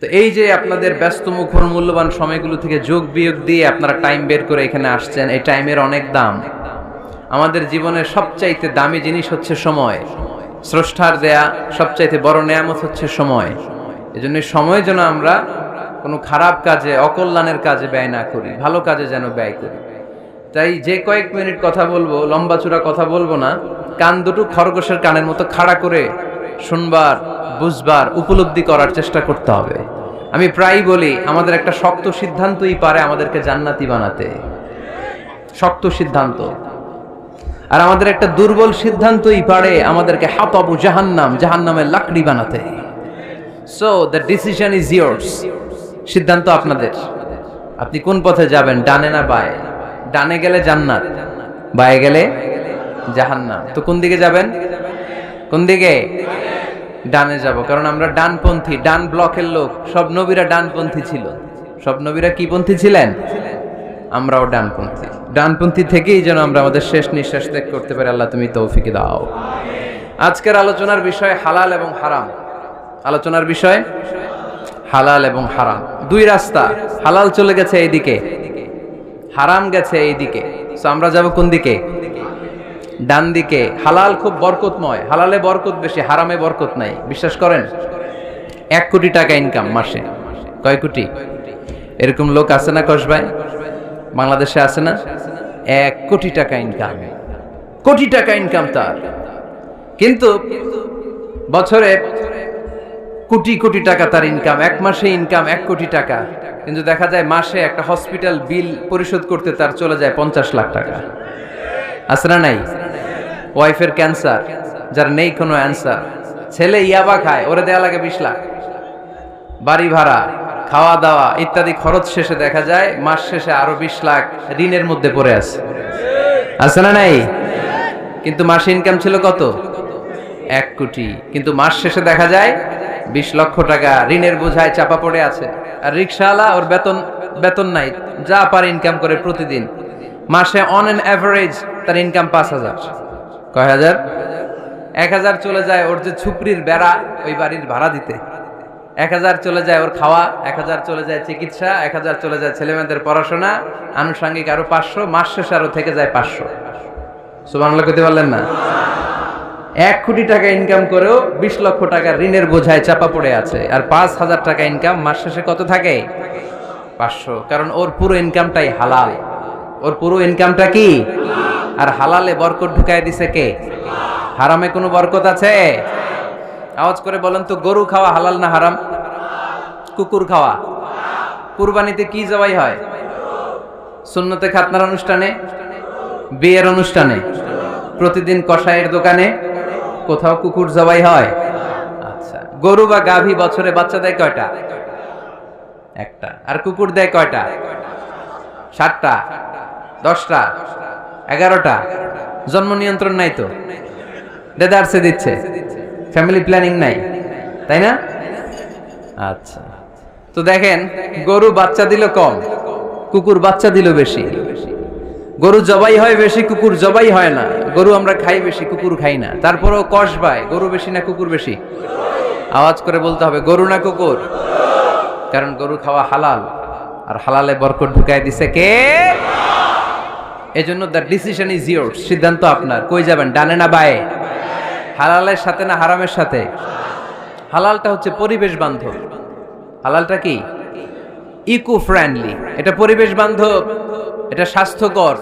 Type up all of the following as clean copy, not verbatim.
তো এই যে আপনাদের ব্যস্ত মুখর মূল্যবান সময়গুলো থেকে যোগ বিয়োগ দিয়ে আপনারা টাইম বের করে এখানে আসছেন, এই টাইমের অনেক দাম। আমাদের জীবনের সবচাইতে দামি জিনিস হচ্ছে সময়। স্রষ্টার দেয়া সবচাইতে বড় নেয়ামত হচ্ছে সময়। এজন্য সময় যেন আমরা কোনো খারাপ কাজে, অকল্যাণের কাজে ব্যয় না করি, ভালো কাজে যেন ব্যয় করি। তাই যে কয়েক মিনিট কথা বলবো, লম্বা চূড়া কথা বলবো না, কান দুটো খরগোশের কানের মতো খাড়া করে শুনবার, বুঝবার, উপলব্ধি করার চেষ্টা করতে হবে। আমি প্রায়ই বলি, আমাদের একটা শক্ত সিদ্ধান্তই পারে আমাদেরকে জান্নাতি বানাতে। শক্ত সিদ্ধান্ত। আর আমাদের একটা দুর্বল সিদ্ধান্তই পারে আমাদেরকে হাতাবু জাহান্নাম, জাহান্নামের লাকড়ি বানাতে। So the decision is years. সিদ্ধান্ত আপনাদের। আপনি কোন পথে যাবেন, ডানে না বায়ে? ডানে গেলে জান্নাত, বায়ে গেলে জাহান্নাম। তো কোন দিকে যাবেন? কোন দিকে? ডানে যাব, কারণ আমরা ডানপন্থী, ডান ব্লকের লোক। সব নবীরা ডানপন্থী ছিল। সব নবীরা কি পন্থী ছিলেন? আমরাও ডানপন্থী। ডানপন্থী থেকেই যেন আমরা আমাদের শেষ নিঃশ্বাস ত্যাগ করতে পারি। আল্লাহ তুমি তৌফিক দাও। আজকের আলোচনার বিষয় হালাল এবং হারাম। আলোচনার বিষয় হালাল এবং হারাম। দুই রাস্তা, হালাল চলে গেছে এইদিকে, হারাম গেছে এইদিকে। সো আমরা যাব কোন দিকে? ডান দিকে। হালাল খুব বরকতময়, হালালে বরকত বেশি, হারামে বরকত নাই। বিশ্বাস করেন? 1 কোটি টাকা ইনকাম মাসে। কয় কোটি? এরকম লোক আছে না কসবায়? বাংলাদেশে আছে না? 1 কোটি টাকা ইনকাম, কোটি টাকা ইনকাম তার। কিন্তু বছরে কোটি কোটি টাকা তার ইনকাম, 1 মাসে ইনকাম 1 কোটি টাকা। কিন্তু দেখা যায় মাসে একটা হসপিটাল বিল পরিশোধ করতে তার চলে যায় 50 লাখ টাকা। আছে না নাই? ওয়াইফের ক্যান্সার, যার নেই কোনো অ্যান্সার। ছেলে ইয়াবা খায়, ওরে দেয়া লাগে 20 লাখ। বাড়ি ভাড়া, খাওয়া দাওয়া ইত্যাদি খরচ শেষে দেখা যায় মাস শেষে আরো 20 লাখ ঋণের মধ্যে পড়ে আছে। আছে না নাই? কিন্তু মাসে ইনকাম ছিল কত? 1 কোটি। কিন্তু মাস শেষে দেখা যায় 20 লক্ষ টাকা ঋণের বোঝায় চাপা পড়ে আছে। আর রিকশাওয়ালা, ওর বেতন নাই, যা পারে ইনকাম করে প্রতিদিন। মাসে অন অ্যান অ্যাভারেজ তার ইনকাম 5,000। কয় হাজার? 1,000 চলে যায় ওর যে ছুপড়ির বেড়া, ওই বাড়ির ভাড়া দিতে। 1,000 চলে যায় ওর খাওয়া, 1,000 চলে যায় চিকিৎসা, 1,000 চলে যায় ছেলেমেয়েদের পড়াশোনা, আনুষঙ্গিক আরো 500, মাস শেষে আরো থেকে যায় 500। সুবহানাল্লাহ কইতে পারলেন না? 1 কোটি টাকা ইনকাম করেও 20 লক্ষ টাকা ঋণের বোঝায় চাপা পড়ে আছে। আর 5,000 টাকা ইনকাম, মাস শেষে কত থাকে? 500। কারণ ওর পুরো ইনকামটাই হালাল। ওর পুরো ইনকামটা কি? আর হালালে বরকত ঢুকায় দিছে কে? হারামে কোনো বরকত আছে? আওয়াজ করে বলেন তো, গরু খাওয়া হালাল না হারাম? কুকুর খাওয়া? কুরবানিতে কি জবাই হয়? সুন্নতে খাতনার অনুষ্ঠানে, বিয়ের অনুষ্ঠানে, প্রতিদিন কসাইয়ের দোকানে, কোথাও কুকুর জবাই হয়? আচ্ছা, গরু বা গাভী বছরে বাচ্চা দেয় কয়টা? একটা। আর কুকুর দেয় কয়টা? 7টা, 10টা, 11টা। জন্ম নিয়ন্ত্রণ নাই তো, দেদারসে দিচ্ছে, ফ্যামিলি প্ল্যানিং নাই, তাই না? আচ্ছা, তো দেখেন, গরু বাচ্চা দিল কম, কুকুর বাচ্চা দিল বেশি। গরু জবাই হয় বেশি, কুকুর জবাই হয় না। গরু আমরা খাই বেশি, কুকুর খাই না। তারপরেও কসবায় গরু বেশি না কুকুর বেশি? আওয়াজ করে বলতে হবে, গরু না কুকুর? কারণ গরু খাওয়া হালাল, আর হালালে বরকত ঢুকায় দিছে কে? এজন্য দ্য ডিসিশন ইজ ইয়ার্স। সিদ্ধান্ত আপনার। কই যাবেন, ডানে না বায়ে? হালালের সাথে না হারামের সাথে? হালালটা হচ্ছে পরিবেশ বান্ধব। হালালটা কি? Eco friendly. এটা পরিবেশ বান্ধব, এটা স্বাস্থ্যকর,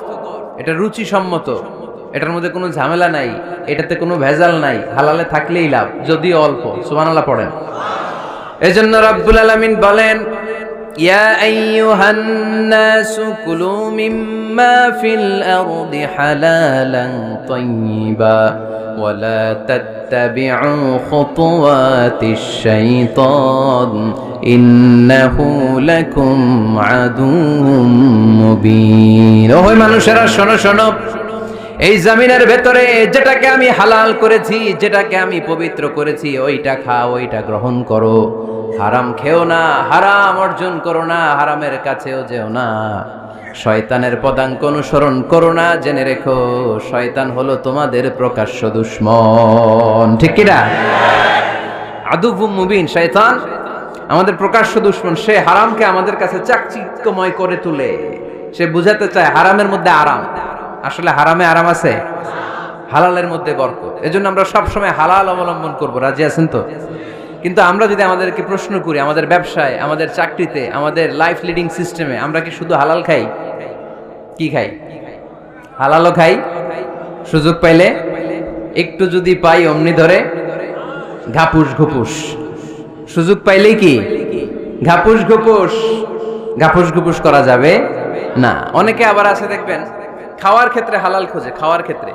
এটা রুচিসম্মত, এটার মধ্যে কোনো ঝামেলা নাই, এটাতে কোনো ভেজাল নাই। হালালে থাকলেই লাভ, যদিও অল্প। সুবহানাল্লাহ পড়েন। এজন্য রাব্বুল আলামিন বলেন, ইয়া আইয়ুহান নাসু কুলু মিম্মা ফিল আরদি হালালান তাইয়্যিবা ওয়া লা তাত্তাবিউ খুতুওয়াতিশ শাইতান ইন্নাহু লাকুম আদুউম মুবিন। ওহে মানুষেরা, শোনো শোনো, এই জমিনের ভেতরে যেটাকে আমি হালাল করেছি, যেটাকে আমি পবিত্র করেছি, ওইটা খাও, ওইটা গ্রহণ করো। হারাম খেও না, হারাম অর্জন করো না, হারামের কাছেও যেও না। শয়তানের পদাঙ্ক অনুসরণ করো না। জেনে রেখো, শয়তান হলো তোমাদের প্রকাশ্য দুশমন। ঠিক কি না? আদুউম মুবিন। শয়তান আমাদের প্রকাশ্য দুশমন। সে হারামকে আমাদের কাছে চাকচিক্যময় করে তুলে। সে বুঝাতে চায় হারামের মধ্যে আরাম। আসলে হারামে আরাম আছে, হালালের মধ্যে বরকত। এজন্য আমরা সবসময় হালাল অবলম্বন করব। রাজি আছেন তো? কিন্তু আমরা যদি আমাদেরকে প্রশ্ন করি, আমাদের ব্যবসায়, আমাদের চাকরিতে, আমাদের লাইফ লিডিং সিস্টেমে আমরা কি শুধু হালাল খাই? কি খাই? হালালও খাই, সুযোগ পাইলে একটু যদি পাই অমনি ধরে ঘাপুস ঘুপুস। সুযোগ পাইলেই কি ঘাপুস ঘুপুস। ঘাপুস ঘুপুস করা যাবে না। অনেকে আবার আছে দেখবেন খাওয়ার ক্ষেত্রে হালাল খোঁজে। খাওয়ার ক্ষেত্রে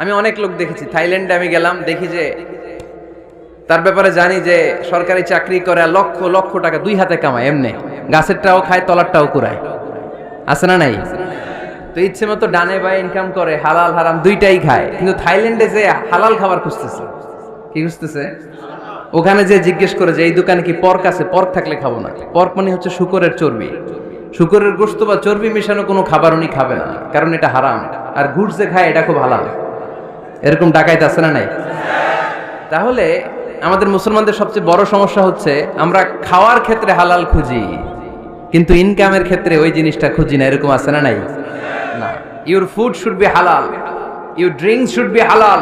আমি অনেক লোক দেখেছি। থাইল্যান্ডে আমি গেলাম, দেখি যে তার ব্যাপারে জানি যে সরকারি চাকরি করে, লক্ষ লক্ষ টাকা দুই হাতে কামায়। এমনি গাছেরটাও খায়, তলারটাও কুড়ায়। আছে না নাই? তো ইচ্ছে মতো ডানে বায়ে ইনকাম করে, হালাল হারাম দুইটাই খায়। কিন্তু থাইল্যান্ডে যে হালাল খাবার খুঁজতেছে। কি খুঁজতেছে? ওখানে যে জিজ্ঞেস করে যে এই দোকানে কি পর্ক আছে? পর্ক থাকলে খাবো না। পর্ক মানে হচ্ছে শুকরের চর্বি। শুকরের গোশত বা চর্বি মেশানো কোনো খাবার উনি খাবে না, কারণ এটা হারাম। আর ঘুষ যে খায় এটা খুব হালাল। এরকম ডাকাইত আছে না নাই? তাহলে আমাদের মুসলমানদের সবচেয়ে বড় সমস্যা হচ্ছে আমরা খাওয়ার ক্ষেত্রে হালাল খুঁজি, কিন্তু ইনকামের ক্ষেত্রে ওই জিনিসটা খুঁজি না। এরকম আছে না নাই? না। Your food should be halal, your drinks should be halal,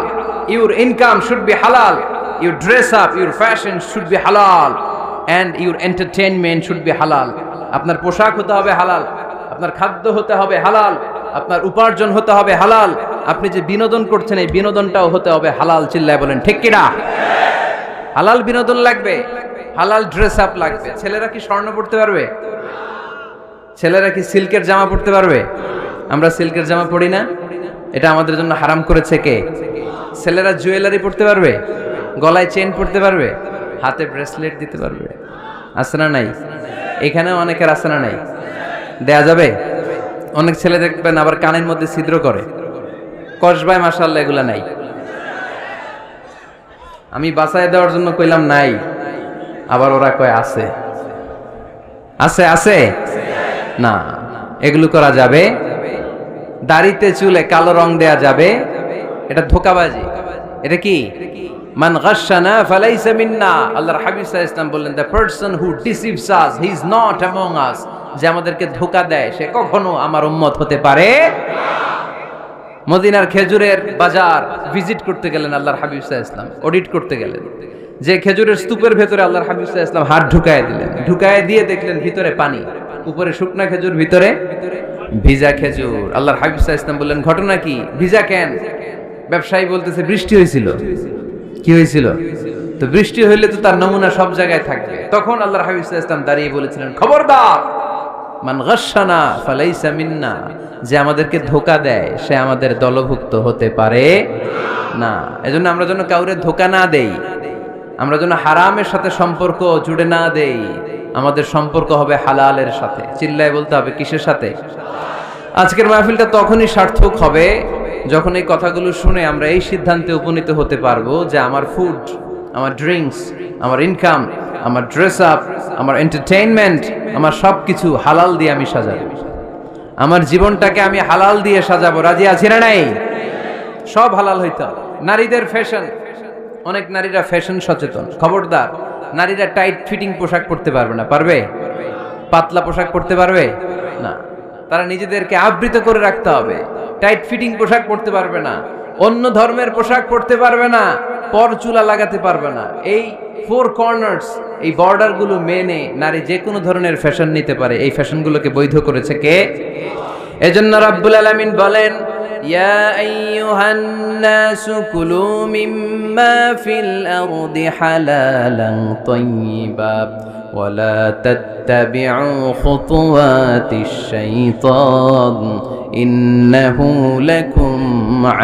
your income should be halal, your dress up, your fashion should be halal, and your entertainment should be halal. আপনার পোশাক হতে হবে হালাল, আপনার খাদ্য হতে হবে হালাল, আপনার উপার্জন হতে হবে হালাল, আপনি যে বিনোদন করছেন এই বিনোদনটাও হতে হবে হালাল। চিল্লায় বলেন ঠিক কিনা? হালাল বিনোদন লাগবে, হালাল ড্রেস আপ লাগবে। ছেলেরা কি স্বর্ণ পড়তে পারবে? ছেলেরা কি সিল্কের জামা পড়তে পারবে? আমরা সিল্কের জামা পরি না, এটা আমাদের জন্য হারাম করেছে কে? ছেলেরা জুয়েলারি পড়তে পারবে? গলায় চেন পড়তে পারবে? হাতে ব্রেসলেট দিতে পারবে? আছে না নাই? এখানেও অনেকের আছে না নাই? দেয়া যাবে? অনেক ছেলে দেখবেন আবার কানের মধ্যে ছিদ্র করে, কসবায়, মাশাআল্লাহ এগুলা নাই। আমি বাঁচায় দেওয়ার জন্য কইলাম নাই, আবার ওরা কয় আছে। আছে আছে না, এগুলো করা যাবে? দাড়িতে চুলে কালো রং দেয়া যাবে? এটা ধোঁকাবাজি। এটা কি? মান গাশশানা ফালাইসা মিন্না। আল্লাহর হাবিব সাল্লাল্লাহু আলাইহি ওয়াসাল্লাম বললেন, the person who deceives us he is not among আস। যে আমাদেরকে ধোঁকা দেয় সে কখনো আমার উম্মত হতে পারে না। মদিনার খেজুরের বাজার ভিজিট করতে গেলেন আল্লাহর হাবিব সাল্লাল্লাহু আলাইহি ওয়াসাল্লাম, অডিট করতে গেলেন। যে খেজুরের স্তূপের ভেতরে আল্লাহর হাবিব সাল্লাল্লাহু আলাইহি ওয়াসাল্লাম হাত ঢুকায় দিলেন। ঢুকায় দিয়ে দেখলেন ভিতরে পানি, উপরে শুকনা খেজুর, ভিতরে ভিজা খেজুর। আল্লাহর হাবিব সাল্লাল্লাহু আলাইহি ওয়াসাল্লাম বললেন, ঘটনা কি? ভিজা কেন? ব্যবসায়ী বলতেছে বৃষ্টি হয়েছিল। কি হয়েছিল? তো বৃষ্টি হইলে তো তার নমুনা সব জায়গায় থাকবে। তখন আল্লাহর হাবিব সাল্লাল্লাহু আলাইহি ওয়াসাল্লাম দাঁড়িয়ে বলেছিলেন, খবরদার, মান গাশশানা ফালাইসা মিন্না। যে আমাদেরকে ধোঁকা দেয় সে আমাদের দলভুক্ত হতে পারে না। এজন্য আমরা যেন কাউরে ধোঁকা না দেই, আমরা যেন হারামের সাথে সম্পর্ক জুড়ে না দেই। আমাদের সম্পর্ক হবে হালালের সাথে। চিল্লায় বলতে হবে কিসের সাথে? আজকের মাহফিলটা তখনই সার্থক হবে যখন এই কথাগুলো শুনে আমরা এই সিদ্ধান্তে উপনীত হতে পারবো যে আমার ফুড, আমার ড্রিঙ্কস, আমার ইনকাম, আমার ড্রেস আপ, আমার এন্টারটেইনমেন্ট, আমার সবকিছু হালাল দিয়ে আমি সাজাবো। আমার জীবনটাকে আমি হালাল দিয়ে সাজাবো। রাজি আছি না নাই? সব হালাল হইতে হবে। নারীদের ফ্যাশন, অনেক নারীরা ফ্যাশন সচেতন। খবরদার, নারীরা টাইট ফিটিং পোশাক পরতে পারবে না। পারবে? পাতলা পোশাক পরতে পারবে না। তারা নিজেদেরকে আবৃত করে রাখতে হবে। টাইট ফিটিং পোশাক পরতে পারবে না, অন্য ধর্মের পোশাক পরতে পারবে না, পরচুলা লাগাতে পারবে না। এই ফোর কর্নার্স, এই বর্ডার গুলো মেনে নারী যে কোনো ধরনের ফ্যাশন নিতে পারে। এই ফ্যাশনগুলোকে বৈধ করেছে কে? এজন্য রাব্বুল আলামিন বলেন, ইয়া আইয়ুহান নাসু কুলু মিম্মা ফিল আরদি হালালান তাইয়্যিবা ওয়ালা তাত্তাবিউ খুতুওয়াতিশ শাইতান ইন্নাহু লাকুম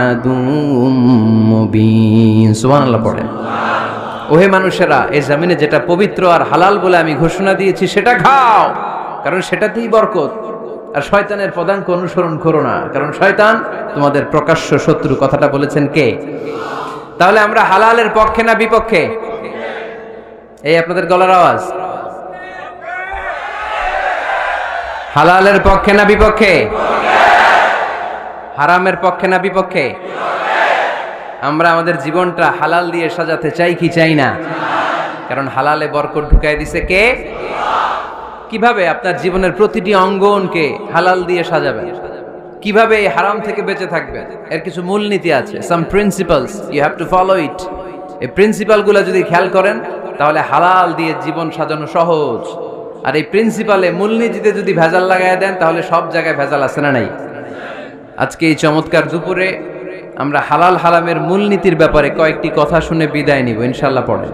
আদুউম মুবিন। সুবহানাল্লাহ পড়েন। ওহে মানুষেরা, এই জমিনে যেটা পবিত্র আর হালাল বলে আমি ঘোষণা দিয়েছি সেটা খাও, কারণ সেটাতেই বরকত। আর শয়তানের পদাঙ্ক অনুসরণ করো না, কারণ শয়তান তোমাদের প্রকাশ্য শত্রু। কথাটা বলেছেন কে? তাহলে আমরা হালালের পক্ষে না বিপক্ষে? এই আপনাদের গলার আওয়াজ। হালালের পক্ষে না বিপক্ষে? হারামের পক্ষে না বিপক্ষে? আমরা আমাদের জীবনটা হালাল দিয়ে সাজাতে চাই কি চাই না? কারণ হালালে বরকত ঢুকাই দিছে কে? কিভাবে আপনার জীবনের প্রতিটি অঙ্গনকে হালাল দিয়ে সাজাবেন, কিভাবে এই হারাম থেকে বেঁচে থাকবেন, এর কিছু মূলনীতি আছে, some principles, you have to follow it. এই প্রিন্সিপালগুলো যদি খেয়াল করেন তাহলে হালাল দিয়ে জীবন সাজানো সহজ। আর এই প্রিন্সিপালে মূলনীতিতে যদি ভেজাল লাগাই দেন তাহলে সব জায়গায় ভেজাল আছে না নাই? আজকে এই চমৎকার দুপুরে আমরা হালাল হারামের মূলনীতির ব্যাপারে কয়েকটি কথা শুনে বিদায় নিব ইনশাআল্লাহ। পড়েন।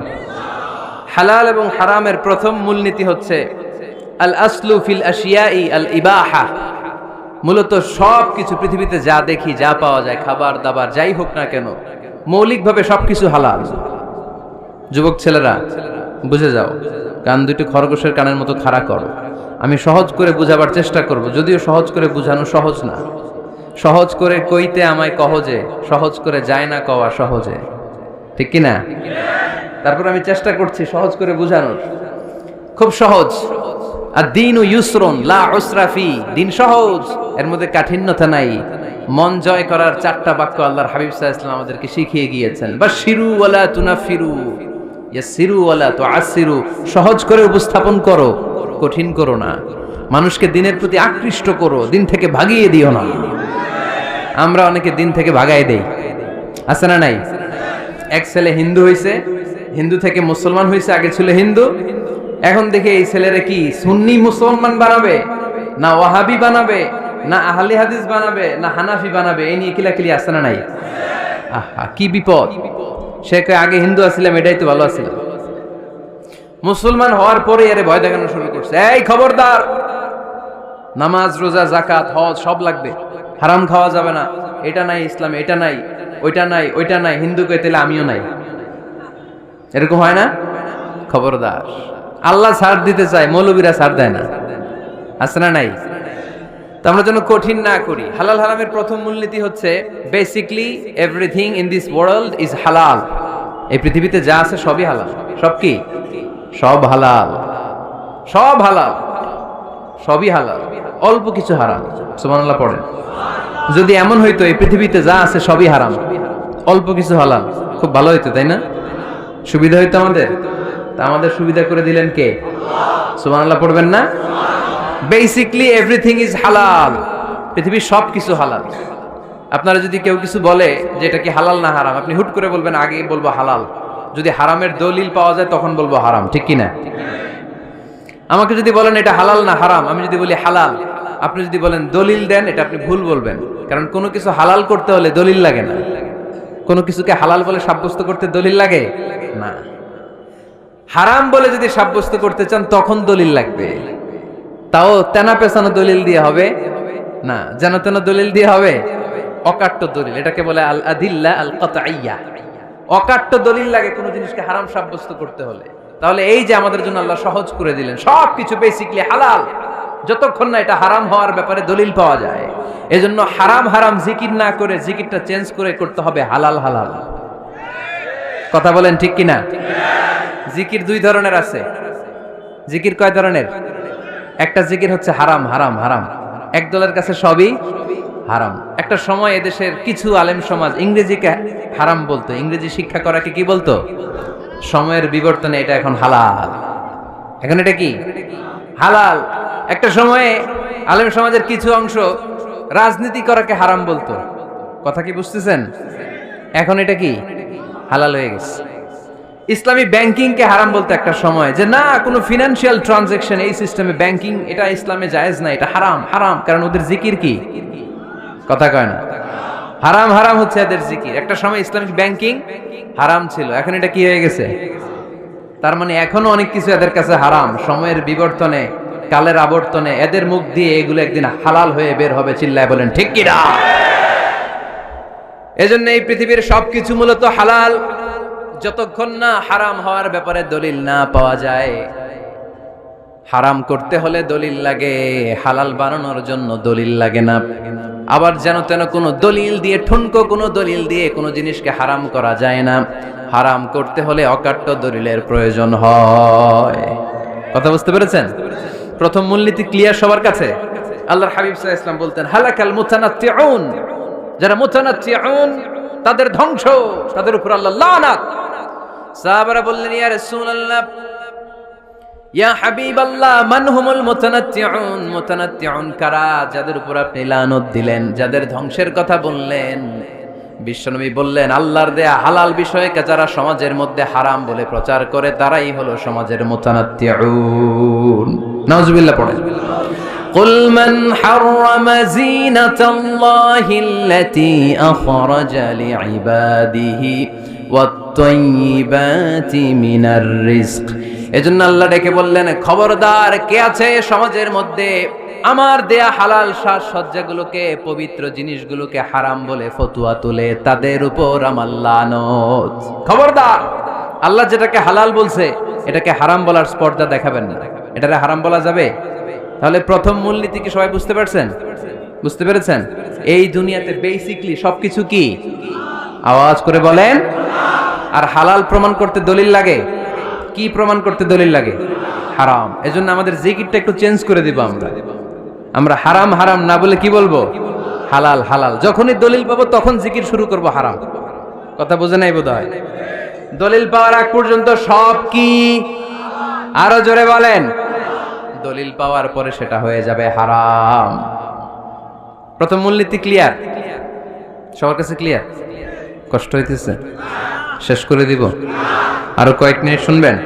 হালাল এবং হারামের প্রথম মূলনীতি হচ্ছে আল আসলু ফিল আশিয়াই আল ইবাহা। মূলত সব কিছু পৃথিবীতে যা দেখি, যা পাওয়া যায়, খাবার দাবার যাই হোক না কেন, মৌলিকভাবে সবকিছু হালাল। যুবক ছেলেরা বুঝে যাও, কান দুটি খরগোশের কানের মতো খাড়া করো। আমি সহজ করে বুঝাবার চেষ্টা করব, যদিও সহজ করে বুঝানো সহজ না। সহজ করে কইতে আমায় কহজে, সহজ করে যায় না কওয়া সহজে, ঠিক কি না? তারপর আমি চেষ্টা করছি সহজ করে বুঝানোর। খুব সহজ। আর দিন ও ইউসরুন লা উসরা ফি, দিন সহজ, এর মধ্যে কাঠিন্যতা নাই। মন জয় করার 4টা বাক্য আল্লাহর হাবিব সাল্লাল্লাহু আলাইহি ওয়াসাল্লাম আমাদেরকে শিখিয়ে গিয়েছেন। বাশিরু ওয়ালা তুনাফিরু, ইয়াসিরু ওয়ালা তুআসিরু। সহজ করে উপস্থাপন করো, কঠিন করো না। মানুষকে দিনের প্রতি আকৃষ্ট করো, দিন থেকে ভাগিয়ে দিও না। আমরা অনেকে দিন থেকে ভাগাই দেই, আছে না নাই? এক ছেলে হিন্দু হইছে, হিন্দু থেকে মুসলমান হইছে, আগে ছিল হিন্দু, এখন দেখে এই ছেলেরা কি সুন্নি মুসলমান বানাবে, না ওয়াহাবি বানাবে, না আহলে হাদিস বানাবে, না হানাফি বানাবে, এই নিয়ে কিলাকিলি, আছে না নাই? আহা কি বিপদ! সে কয় আগে হিন্দু আছিলাম, এটাই তো ভালো আছিলাম। মুসলমান হওয়ার পরে এর ভয় দেখানো শুরু করছে, এই খবরদার, নামাজ রোজা জাকাত হজ সব লাগবে, হারাম খাওয়া যাবে না, এটা নাই ইসলামে, এটা নাই, ওইটা নাই, ওইটা নাই। হিন্দু কই তাহলে আমিও নাই, এরকম হয় না? খবরদার। আল্লাহ ছাড় দিতে চায়, মৌলবীরা ছাড় দেয় না, আছে না নাই? তো আমরা যেন কঠিন না করি। হালাল হারামের প্রথম মূলনীতি হচ্ছে basically everything in this world is হালাল। এই পৃথিবীতে যা আছে সবই হালাল। সব কি? সব হালাল, সব হালাল, সবই হালাল, অল্প কিছু হারাম। সুবহানাল্লাহ পড়েন। যদি এমন হইতো এই পৃথিবীতে যা আছে সবই হারাম, অল্প কিছু হালাল, খুব ভালো হইতো, তাই না? সুবিধা হইতো আমাদের। তা আমাদের সুবিধা করে দিলেন কে? সুবহানাল্লাহ পড়বেন না? বেসিকলি এভরিথিং ইজ হালাল। পৃথিবীর সব কিছু হালাল। আপনারা যদি কেউ কিছু বলে যে এটা কি হালাল না হারাম, আপনি হুট করে বলবেন আগে বলবো হালাল, যদি হারামের দলিল পাওয়া যায় তখন বলবো হারাম, ঠিক কি না? আমাকে যদি বলেন এটা হালাল না হারাম, আমি যদি বলি হালাল, আপনি যদি বলেন দলিল দেন, এটা আপনি ভুল বলবেন। কারণ কোনো কিছু হালাল করতে হলে দলিল লাগে না। কোনো কিছুকে হালাল বলে সাব্যস্ত করতে দলিল লাগে না। হারাম বলে যদি সাব্যস্ত করতে চান তখন দলিল লাগবে, তাও তেনা পেছানো দলিল দিয়ে হবে না, যেন তেন দলিল দিয়ে হবে, অকাট্য দলিল। এটাকে বলে আল আদিল্লা আল কাতঈয়া। অকাট্য দলিল লাগে কোনো জিনিসকে হারাম সাব্যস্ত করতে হলে। তাহলে এই যে আমাদের জন্য আল্লাহ সহজ করে দিলেন, সবকিছু বেসিকলি হালাল, যতক্ষণ না এটা হারাম হওয়ার ব্যাপারে দলিল পাওয়া যায়। এজন্য হারাম হারাম জিকির না করে জিকিরটা চেঞ্জ করে করতে হবে হালাল হালাল। কথা বলেন ঠিক কিনা? জিকির 2 ধরনের আছে। জিকির কয় ধরনের? একটা জিকির হচ্ছে হারাম হারাম হারাম, এক দলের কাছে সবই হারাম। একটা সময় এদেশের কিছু আলেম সমাজ ইংরেজিকে হারাম বলতো, ইংরেজি শিক্ষা করাকে কি বলতো? সময়ের বিবর্তনে এটা এখন হালাল। এখন এটা কি হালাল। একটা সময়ে আলেম সমাজের কিছু অংশ রাজনীতি করাকে হারাম বলতো, কথা কি বুঝতেছেন? এখন এটা কি হালাল হয়ে গেছে। ইসলামী ব্যাংকিং কে হারাম বলতো একটা সময়, যে না কোনো ফিনান্সিয়াল ট্রানজাকশন এই সিস্টেমে ব্যাংকিং এটা ইসলামে জায়েজ না, এটা হারাম হারাম। কারণ ওদের জিকির কি? কথা কয় না। হারাম হারাম হচ্ছে এদের জিকির। একটা সময় ইসলামিক ব্যাংকিং হারাম ছিল, এখন এটা কি হয়ে গেছে? তার মানে এখনো অনেক কিছু এদের কাছে হারাম। সময়ের বিবর্তনে, কালের আবর্তনে এদের মুখ দিয়ে এগুলো একদিন হালাল হয়ে বের হবে। চিল্লায় বলেন ঠিক কি না? এজন্য এই পৃথিবীর সবকিছু মূলত হালাল, যতক্ষণ না হারাম হওয়ার ব্যাপারে দলিল না পাওয়া যায়। হারাম করতে হলে দলিল লাগে, হালাল বানানোর জন্য দলিল লাগে না। আবার যেন তেন কোনো দলিল দিয়ে, ঠুনকো কোনো দলিল দিয়ে কোনো জিনিসকে হারাম করা যায় না। হারাম করতে হলে অকাট্য দলিলের প্রয়োজন হয়। কথা বুঝতে পেরেছেন? প্রথম মূলনীতি ক্লিয়ার সবার কাছে? আল্লাহর হাবিব সাল্লাল্লাহু আলাইহি ওয়াসাল্লাম বলতেন হালাকাল মুতানাত্তিউন, যারা মুতানাত্তিউন তাদের ধ্বংস, তাদের উপর আল্লাহ লানাত। সাহাবারা বললেন, ইয়া রাসূলুল্লাহ, ইয়া হাবিবাল্লাহ, মান হুমুল মুতানাত্তিউন? মুতানাত্তিউন কারা? যাদের উপর আপনি লানত দিলেন, যাদের ধ্বংসের কথা বললেন। বিশ্বনবী বললেন, আল্লাহর দেয়া হালাল বিষয়কে যারা সমাজের মধ্যে হারাম বলে প্রচার করে তারাই হলো সমাজের মুতানাত্তিউন। নাউজুবিল্লাহ পড়েন। কুল মান হাররামা যিনাতাল্লাহিল্লাতী আখরাজা লিইবাদিহি ওয়াত-তাইয়্যিবাতি মিনার রিজক। এজন্য আল্লাহ ডেকে বললেন, খবরদার, কে আছে সমাজের মধ্যে আমার দেয়া হালাল সাজসজ্জাগুলোকে, পবিত্র জিনিসগুলোকে হারাম বলে ফতোয়া তুলে, তাদের উপর আমার লানত। খবরদার, আল্লাহ যেটাকে হালাল বলছে এটাকে হারাম বলার স্পর্ধা দেখাবেন না। এটারে হারাম বলা যাবে? তাহলে প্রথম মূলনীতি কি সবাই বুঝতে পারছেন? বুঝতে পেরেছেন? এই দুনিয়াতে বেসিকলি সবকিছু কি? আওয়াজ করে বলেন। আর হালাল প্রমাণ করতে দলিল লাগে। কি প্রমাণ করতে দলিল লাগে? হারাম। এজন্য আমাদের জিকিরটা একটু চেঞ্জ করে দিব। আমরা হারাম হারাম না বলে কি বলবো? হালাল হালাল। যখনই দলিল পাবো তখন জিকির শুরু করব হারাম। কথা বোঝে নাই বোধহয়? দলিল পাওয়ার আগ পর্যন্ত সব কি? আরো জোরে বলেন। দলিল পাওয়ার পরে সেটা হয়ে যাবে হারাম। প্রথম মূলনীতি ক্লিয়ার? সবার কাছে ক্লিয়ার? কষ্ট হইতেছে? শেষ করে দিব? আরো কয়েক মিনিট শুনবেন?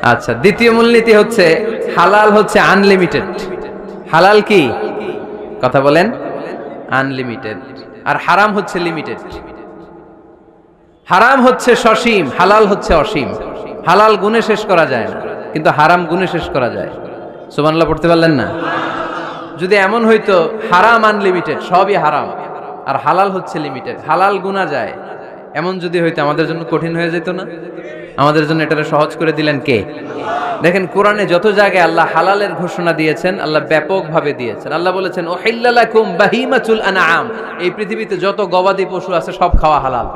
আচ্ছা, দ্বিতীয় মূলনীতি হচ্ছে হালাল হচ্ছে আনলিমিটেড। হালাল কি? কথা বলেন। আনলিমিটেড। আর হারাম হচ্ছে লিমিটেড। হারাম হচ্ছে সসীম, হালাল হচ্ছে অসীম। হালাল গুণে শেষ করা যায় না, কিন্তু হারাম গুণে শেষ করা যায়। সুবহানাল্লাহ পড়তে পারলেন না? যদি এমন হইতো হারাম আনলিমিটেড, সবই হারাম, আর হালাল হচ্ছে লিমিটেড, হালাল গুণা যায়, এমন যদি হইতো আমাদের জন্য কঠিন হয়ে যেত না? আমাদের জন্য এটাকে সহজ করে দিলেন কে? দেখেন, কোরআনে যত জায়গায় আল্লাহ হালালের ঘোষণা দিয়েছেন, আল্লাহ ব্যাপকভাবে দিয়েছেন। আল্লাহ বলেছেন, উহিল্লা লাকুম বাহিমাতুল আনআম, এই পৃথিবীতে যত গবাদি পশু আছে সব খাওয়া হালাল,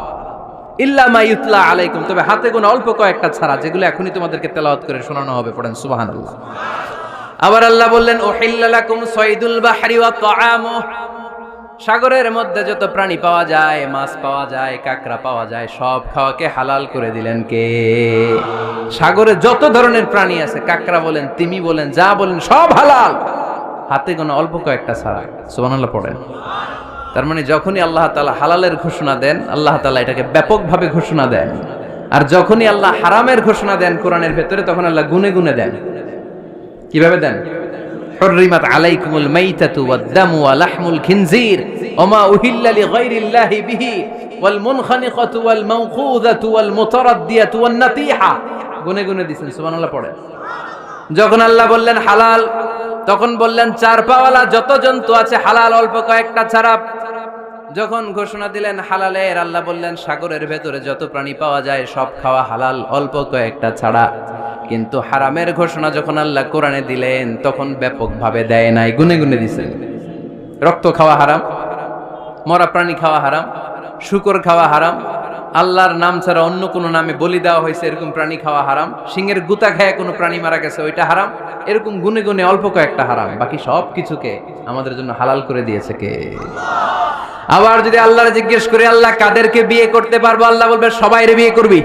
ইল্লা মা ইউতলা আলাইকুম, তবে হাতে গোনা অল্প কয়েকটা ছাড়া, যেগুলো এখনই তোমাদেরকে তেলাওয়াত করে শোনানো হবে। পড়েন সুবহানাল্লাহ। আবার আল্লাহ বললেন, উহিল্লা লাকুম সাইদুল বাহরি ওয়া তাআমু, সাগরের মধ্যে যত প্রাণী পাওয়া যায়, মাছ পাওয়া যায়, কাঁকড়া পাওয়া যায়, সব খাওয়াকে হালাল করে দিলেন কে? সাগরে যত ধরনের প্রাণী আছে, কাঁকড়া বলেন, তিমি বলেন, যা বলেন, সব হালাল, হাতে গোনা অল্প কয়েকটা ছাড়া। সুবহানাল্লাহ পড়েন। তার মানে যখনই আল্লাহ তাআলা হালালের ঘোষণা দেন, আল্লাহ তাআলা এটাকে ব্যাপকভাবে ঘোষণা দেন। আর যখনই আল্লাহ হারামের ঘোষণা দেন কোরআনের ভেতরে, তখন আল্লাহ গুনে গুনে দেন। কিভাবে দেন? হুররিমাত আলাইকুমুল মাইতাতু ওয়াদ-দামু ওয়া লাহমুল খিনজির ওয়া মা উহিল্লা লিগাইরিল্লাহি বিহি ওয়াল মুনখানিকাতু ওয়াল মাওকুযাতু ওয়াল মুতারাদ্দিয়াতু ওয়ান নাতিহা। গুনে গুনে দিয়েছেন। সুবহানাল্লাহ পড়ে। যখন আল্লাহ বললেন হালাল, তখন বললেন চার পাওয়ালা যত জন্তু আছে হালাল, অল্প কয়েকটা ছাড়া। যখন ঘোষণা দিলেন হালালের, আল্লাহ বললেন সাগরের ভেতরে যত প্রাণী পাওয়া যায় সব খাওয়া হালাল, অল্প কয়েকটা ছাড়া। কিন্তু হারামের ঘোষণা যখন আল্লাহ কোরআনে দিলেন, তখন ব্যাপকভাবে দেয় নাই, গুনে গুনে দিয়েছেন। রক্ত খাওয়া হারাম, মরা প্রাণী খাওয়া হারাম, শূকর খাওয়া হারাম, আল্লাহর নাম ছাড়া অন্য কোনো নামে বলি দেওয়া হয়েছে এরকম প্রাণী খাওয়া হারাম, সিংহের গুতা খায় কোনো প্রাণী মারা গেছে ওইটা হারাম। এরকম গুনে গুনে অল্প কয়েকটা হারাম, বাকি সব কিছুকে আমাদের জন্য হালাল করে দিয়েছে কে? আবার যদি আল্লাহর জিজ্ঞেস করে আল্লাহ কাদেরকে বিয়ে করতে পারবো, আল্লাহ বলবে সবাইরে বিয়ে করবি।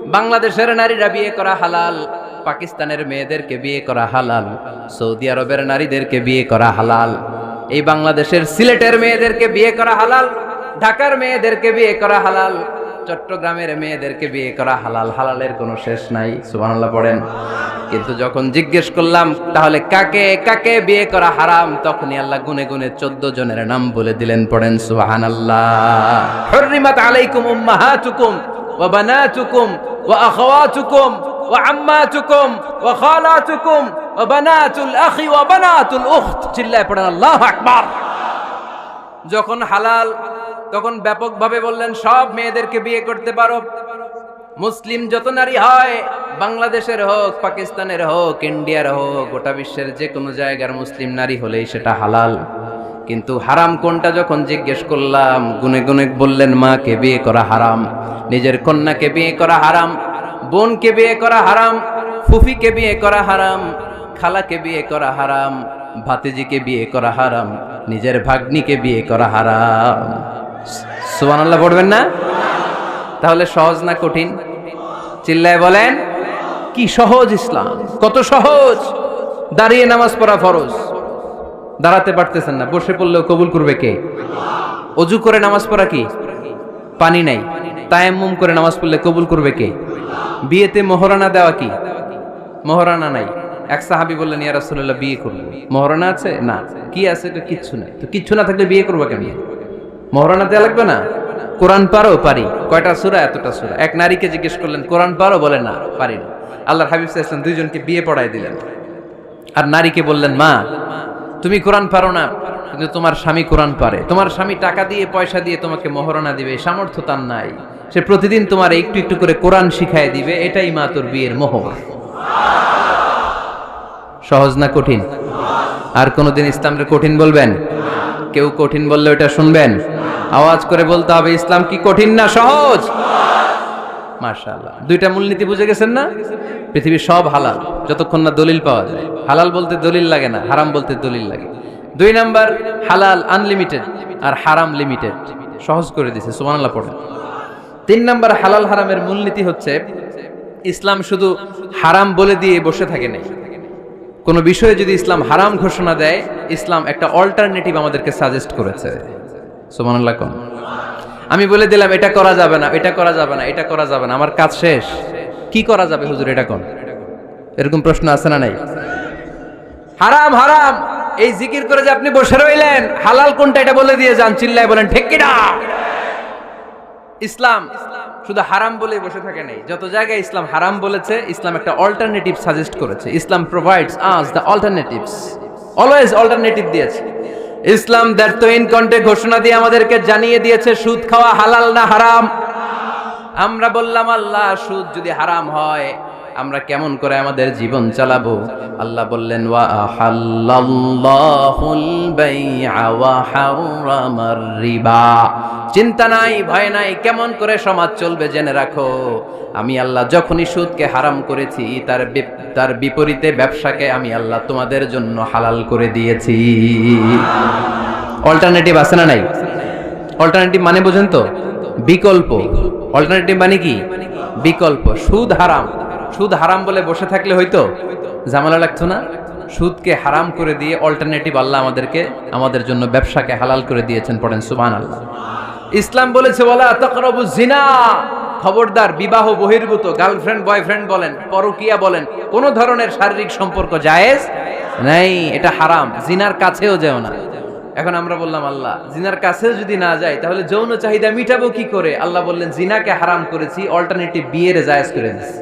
বাংলাদেশের নারীরা বিয়ে করা হালাল, পাকিস্তানের মেয়েদেরকে বিয়ে করা হালাল, সৌদি আরবের নারীদেরকে বিয়ে করা হালাল, এই বাংলাদেশের সিলেটের মেয়েদেরকে বিয়ে করা হালাল, ঢাকার মেয়েদেরকে বিয়ে করা হালাল, চট্টগ্রামের মেয়েদেরকে বিয়ে করা হালাল। হালালের কোনো শেষ নাই। সুবহানাল্লাহ পড়েন। কিন্তু যখন জিজ্ঞেস করলাম তাহলে কাকে কাকে বিয়ে করা হারাম, তখনই আল্লাহ গুনে গুনে 14 জনের নাম বলে দিলেন। পড়েন সুবহানাল্লাহ। হুররিমাত আলাইকুম উম্মাহাতুকুম ওয়া বানাতুকুম ওয়া আখাওয়াতুকুম ওয়া আম্মাতুকুম ওয়া খালাতুকুম ওয়া বানাতুল আখি ওয়া বানাতুল উখত। চিল্লায় পড়েন আল্লাহু আকবার। যখন হালাল, তখন ব্যাপকভাবে বললেন সব মেয়েদেরকে বিয়ে করতে পারো। মুসলিম যত নারী হয়, বাংলাদেশের হোক, পাকিস্তানের হোক, ইন্ডিয়ার হোক, গোটা বিশ্বের যে কোনো জায়গার মুসলিম নারী হলেই সেটা হালাল। কিন্তু হারাম কোনটা যখন জিজ্ঞেস করলাম, গুনে গুনে বললেন মাকে বিয়ে করা হারাম, নিজের কন্যাকে বিয়ে করা হারাম, বোনকে বিয়ে করা হারাম, ফুফিকে বিয়ে করা হারাম, খালাকে বিয়ে করা হারাম, ভাতিজিকে বিয়ে করা হারাম, নিজের ভাগ্নিকে বিয়ে করা হারাম। সুবহানাল্লাহ পড়বেন না? তাহলে সহজ না কঠিন? চিল্লায় বলেন, কি সহজ ইসলাম, কত সহজ। দাঁড়িয়ে নামাজ পড়া ফরজ, দাঁড়াতে পারতেছেন না, বসে পড়লেও কবুল করবে কে? অজু করে নামাজ পড়া কি? পানি নাই, তায়াম্মুম করে নামাজ পড়লে কবুল করবে কে? বিয়েতে মোহরানা দেওয়া কি? মোহরানা নাই। এক সাহাবী বললেন, ইয়া রাসূলুল্লাহ বিয়ে করব, মোহরানা আছে? না। কি আছে? তো কিচ্ছু নাই। তো কিচ্ছু না থাকলে বিয়ে করবো কেন? মোহরানা দেওয়া লাগবে না? কোরআন পারো? পারি। কয়টা সূরা? এতটা সূরা। এক নারীকে জিজ্ঞেস করলেন, কোরআন পারো? বলে না, পারি না। আল্লাহর হাবিব সাল্লাল্লাহু আলাইহি ওয়াসাল্লাম দুইজনকে বিয়ে পড়ায় দিলেন। আর নারীকে বললেন, মা তুমি কোরআন পারো না, কিন্তু তোমার স্বামী কোরআন পারে, তোমার স্বামী টাকা দিয়ে পয়সা দিয়ে তোমাকে মোহরানা দিবে, সামর্থ্য তার নাই, সে প্রতিদিন তোমার একটু একটু করে কোরআন শিখায় দিবে, এটাই মা তোর বিয়ের মোহর। সহজ না কঠিন? আর কোনদিন ইসলামকে কঠিন বলবেন? কেউ কঠিন বললে ওটা শুনবেন? আওয়াজ করে বলতে হবে, ইসলাম কি কঠিন না সহজ? মাশাআল্লাহ। দুইটা মূলনীতি বুঝে গেছেন না? পৃথিবীর সব হালাল যতক্ষণ না দলিল পাওয়া যায়। হালাল বলতে দলিল লাগে না, হারাম বলতে দলিল লাগে। 2 নাম্বার, হালাল আনলিমিটেড আর হারাম লিমিটেড, সহজ করে দিয়েছে, সুবহানাল্লাহ পড়েন। 3 নাম্বার, হালাল হারামের মূলনীতি হচ্ছে ইসলাম শুধু হারাম বলে দিয়ে বসে থাকে না। কোন বিষয়ে যদি ইসলাম হারাম ঘোষণা দেয়, ইসলাম একটা অল্টারনেটিভ আমাদেরকে সাজেস্ট করেছে। সুবহানাল্লাহ কোন? আমি বলে দিলাম এটা করা যাবে না, এটা করা যাবে না, এটা করা যাবে না, আমার কাজ শেষ, কি করা যাবে হুজুর এটা কোন? এরকম প্রশ্ন আছে না নাই? হারাম হারাম এই জিকির করে যে আপনি বসে রইলেন, হালাল কোনটা এটা বলে দিয়ে যান, চিল্লায় বলেন ঠিক কি না? ইসলাম শুধু হারাম বলে বসে থাকে নাই, যত জায়গায় ইসলাম হারাম বলেছে, ইসলাম একটা অল্টারনেটিভ সাজেস্ট করেছে। Islam provides us the alternatives, always alternative দিয়েছে। ইসলাম দ্যাট তো ইন কন্টে ঘোষণা দিয়ে আমাদেরকে জানিয়ে দিয়েছে সুদ খাওয়া হালাল না হারাম। আমরা বললাম, আল্লাহ সুদ যদি হারাম হয় আমরা কেমন করে আমাদের জীবন চালাবো? আল্লাহ বললেন, ওয়া আহাল্লাল্লাহুল বাই'a ওয়া হারামার রিবা। চিন্তা নাই, ভয় নাই, কেমন করে সমাজ চলবে জেনে রাখো, আমি আল্লাহ যখনই সুদকে হারাম করেছি, তার বিপরীতে ব্যবসাকে আমি আল্লাহ তোমাদের জন্য হালাল করে দিয়েছি। অল্টারনেটিভ আছে না নাই? অল্টারনেটিভ মানে বোঝেন তো? বিকল্প। অল্টারনেটিভ মানে কি? বিকল্প। সুদ হারাম, সুদ হারাম বলে বসে থাকলে হয়তো ঝামেলা লাগতো না? সুদকে হারাম করে দিয়ে অল্টারনেটিভ আল্লাহ আমাদের জন্য ব্যবসাকে হালাল করে দিয়েছেন। পড়েন সুবহানাল্লাহ। ইসলাম বলেছে, ওয়ালা তাকরাবুজ জিনা, খবরদার বিবাহ বহির্ভূত, গার্লফ্রেন্ড বয়ফ্রেন্ড বলেন, পরকীয়া বলেন, কোন ধরনের শারীরিক সম্পর্ক জায়েজ নাই, এটা হারাম। জিনার কাছেও যেও না। এখন আমরা বললাম, আল্লাহ জিনার কাছেও যদি না যায় তাহলে যৌন চাহিদা মিটাবো কি করে? আল্লাহ বললেন, জিনাকে হারাম করেছি, অল্টারনেটিভ বিয়ের জায়েজ করে দিয়েছি।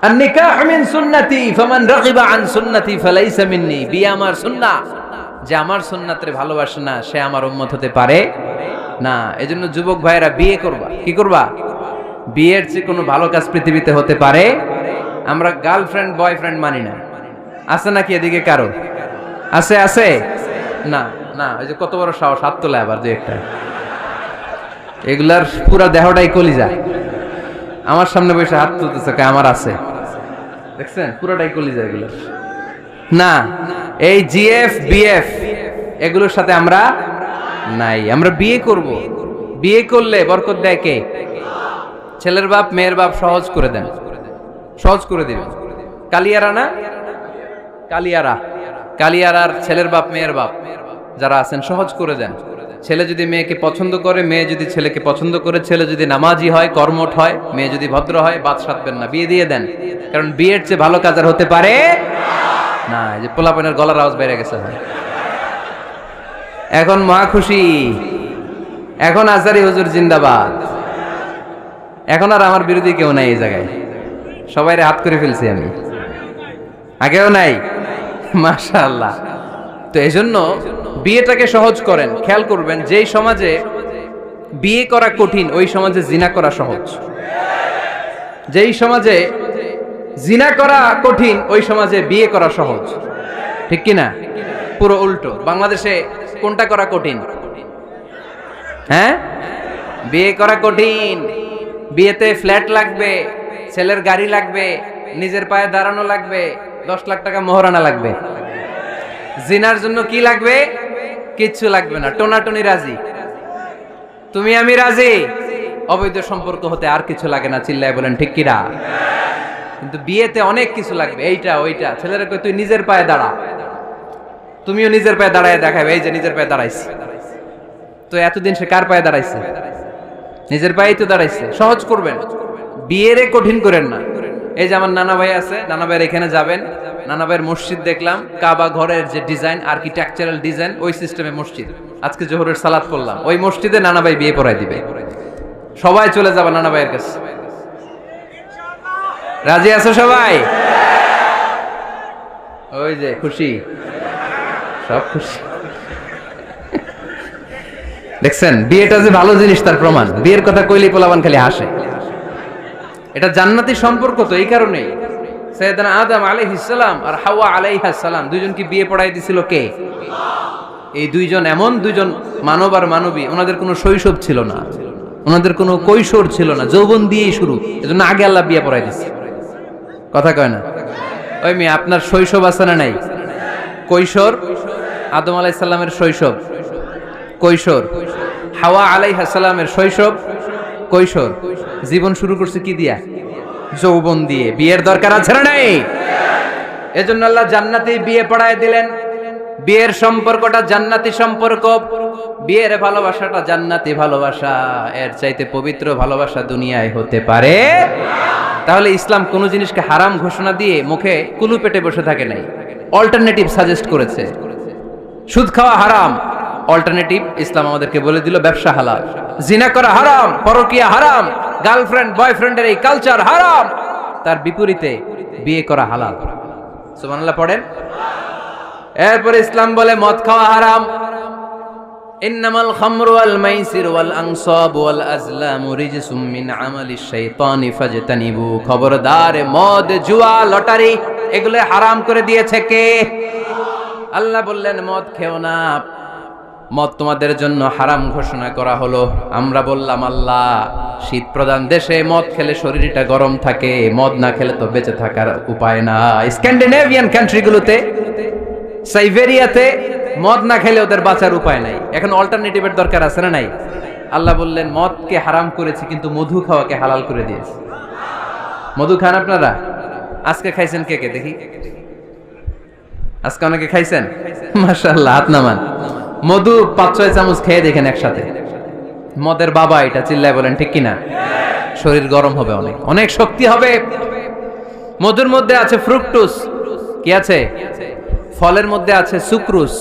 আন-নিকাহু মিন সুন্নতি ফামান রাগিবা আন সুন্নতি ফালাইসা মিন্নি। বিয়ে আমার সুন্নাহ, যে আমার সুন্নাতরে ভালোবাসে না সে আমার উম্মত হতে পারে না। এজন্য যুবক ভাইরা বিয়ে করবা। কি করবা? বিয়ের চেয়ে কোনো ভালো কাজ পৃথিবীতে হতে পারে? আমরা গার্লফ্রেন্ড বয়ফ্রেন্ড মানি না। আছে নাকি এদিকে কারো? আছে? আছে না? না, এই যে কত বড় সাহস, হাত তোলা আবার দুই একটা। এগুলার পুরা দেহটাই কলিজা। আমার সামনে বসে হাত তুলতেছে, আমার আছে, দেখছেন? পুরাটাই কলিজা এগুলো। না, এই জিএফ বিএফ এগুলোর সাথে আমরা নাই। আমরা বিয়ে করব, বিয়ে করলে বরকত দেয় কে? ছেলের বাপ মেয়ের বাপ সহজ করে দেন, সহজ করে দিবেন। কালিয়ারা না, কালিয়ারার ছেলের বাপ মেয়ের বাপ যারা আছেন সহজ করে দেন। ছেলে যদি মেয়েকে পছন্দ করে, মেয়ে যদি ছেলেকে পছন্দ করে, ছেলে যদি নামাজি হয়, কর্মঠ হয়, মেয়ে যদি ভদ্র হয়, বাদ সাধবেন না, বিয়ে দিয়ে দেন। কারণ বিয়ের চেয়ে ভালো কাজ আর হতে পারে না। এই যে পোলাপানের গলার আওয়াজ বেড়ে গেছে, এখন মহা খুশি, এখন আজারি হুজুর জিন্দাবাদ, এখন আর আমার বিরোধী কেউ নাই এই জায়গায়, সবাই হাত করে ফেলছি আমি, আগেও নাই। মাশাআল্লাহ। তো এই জন্য বিয়েটাকে সহজ করেন। খেয়াল করবেন, যেই সমাজে বিয়ে করা কঠিন ওই সমাজে জিনা করা সহজ, যেই সমাজে জিনা করা কঠিন ওই সমাজে বিয়ে করা সহজ, ঠিক কি না? পুরো উল্টো। বাংলাদেশে কোনটা করা কঠিন? হ্যাঁ, বিয়ে করা কঠিন। বিয়েতে ফ্ল্যাট লাগবে, ছেলের গাড়ি লাগবে, নিজের পায়ে দাঁড়ানো লাগবে, 10 লাখ টাকা মোহরানা লাগবে। জিনার জন্য কি লাগবে? কিচ্ছু লাগবে না, টোনাটুনি রাজি, তুমি আমি রাজি, অবৈধ সম্পর্ক হতে আর কিছু লাগে না, চিল্লায় বলেন ঠিক কিনা? কিন্তু বিয়েতে অনেক কিছু লাগবে, এইটা ওইটা। ছেলেরা কই তুই নিজের পায়ে দাঁড়া, তুমিও নিজের পায়ে দাঁড়ায় দেখাবে, এই যে নিজের পায়ে দাঁড়াইছে। তো এতদিন সে কার পায়ে দাঁড়াইছে? নিজের পায়েই তো দাঁড়াইছে। সহজ করবেন, বিয়েরে কঠিন করেন না। এই যে আমার নানা ভাই আছে, নানা ভাইয়ের এখানে যাবেন, নানা ভাইয়ের মসজিদ দেখলাম, কাবা ঘরের যে ডিজাইন, আর্কিটেকচারাল ডিজাইন, ওই সিস্টেমে মসজিদ। আজকে জোহরের সালাত পড়লাম, ওই মসজিদে নানা ভাই বিয়ে পড়াই দিবে। সবাই চলে যাবে নানা ভাইয়ের কাছে। রাজি আছো সবাই? ওই যে খুশি, সব খুশি। দেখছেন বিয়েটা যে ভালো জিনিস তার প্রমাণ। বিয়ের কথা কইলেই পোলাপান খালি হাসে। এটা জান্নাতি সম্পর্ক, তো এই কারণেই সাইয়েদনা আদম আলাইহিস সালাম আর হাওয়া আলাইহাস সালাম দুইজনকে বিয়ে পড়াই দিছিল কে? এই দুইজন এমন দুইজন মানব আর মানবী, ওনাদের কোনো শৈশব ছিল না, ওনাদের কোনো কৈশোর ছিল না, যৌবন দিয়েই শুরু। এজন্য আগে আল্লাহ বিয়ে পড়াই দিছে। কথা কয় না? ওই মেয়ে আপনার শৈশব আছে না নাই? কৈশোর আদম আলাইহিস সালামের শৈশব, কৈশোর হাওয়া আলাইহিস সালামের শৈশব, কৈশোর। জীবন শুরু করছে কি দিয়া? যৌবন দিয়ে। বিয়ের দরকার আছে না নাই? এজন্য আল্লাহ জান্নাতে বিয়ে পড়ায় দিলেন। বিয়ের সম্পর্কটা জান্নাতি সম্পর্ক, বিয়ের ভালোবাসাটা জান্নাতি ভালোবাসা। এর চাইতে পবিত্র ভালোবাসা দুনিয়ায় হতে পারে? তাহলে ইসলাম কোন জিনিসকে হারাম ঘোষণা দিয়ে মুখে কুলু পেটে বসে থাকে নাই, অল্টারনেটিভ সাজেস্ট করেছে। সুদ খাওয়া হারাম, অল্টারনেটিভ ইসলাম আমাদেরকে বলে দিল ব্যবসা হালাল। জিনা করা হারাম, পরকিয়া হারাম, গার্লফ্রেন্ড বয়ফ্রেন্ডের এই কালচার হারাম, তার বিপরীতে বিয়ে করা হালাল। সুবহানাল্লাহ পড়েন। এরপরে ইসলাম বলে মদ খাওয়া হারাম। ইন্নামাল খামরু ওয়াল মাইসির ওয়াল আনসাবু ওয়াল আজলামু রিজসুম মিন আমালিশ শাইতানি ফাজতানিবু। খবরদার, মদ, জুয়া, লটারি এগুলো হারাম করে দিয়েছে কে? আল্লাহ বললেন মদ খেও না, মদ তোমাদের জন্য হারাম ঘোষণা করা হলো। আমরা বললাম আল্লাহ, শীত প্রধান দেশে মদ খেলে শরীরটা গরম থাকে, মদ না খেলে তো বেঁচে থাকার উপায় না। স্ক্যান্ডিনেভিয়ান কান্ট্রিগুলোতে, সাইবেরিয়াতে মদ না খেলে ওদের বাঁচার উপায় নাই। এখন অল্টারনেটিভের দরকার আছে না নাই? আল্লাহ বললেন মদকে হারাম করেছি, কিন্তু মধু খাওয়াকে হালাল করে দিয়েছি। মধু খান আপনারা? আজকে খাইছেন কে কে দেখি? আজকে অনেকে খাইছেন? মাশাআল্লাহ, হাত নামান। মধু 5-6 চামচ খেয়ে দেখেন একসাথে। মদের বাবা এটা, চিল্লায় বলেন ঠিক কিনা? শরীর গরম হবে, অনেক অনেক শক্তি হবে। মধুর মধ্যে আছে ফ্রুকটোজ, কি আছে? ফলের মধ্যে আছে সুক্রোজ,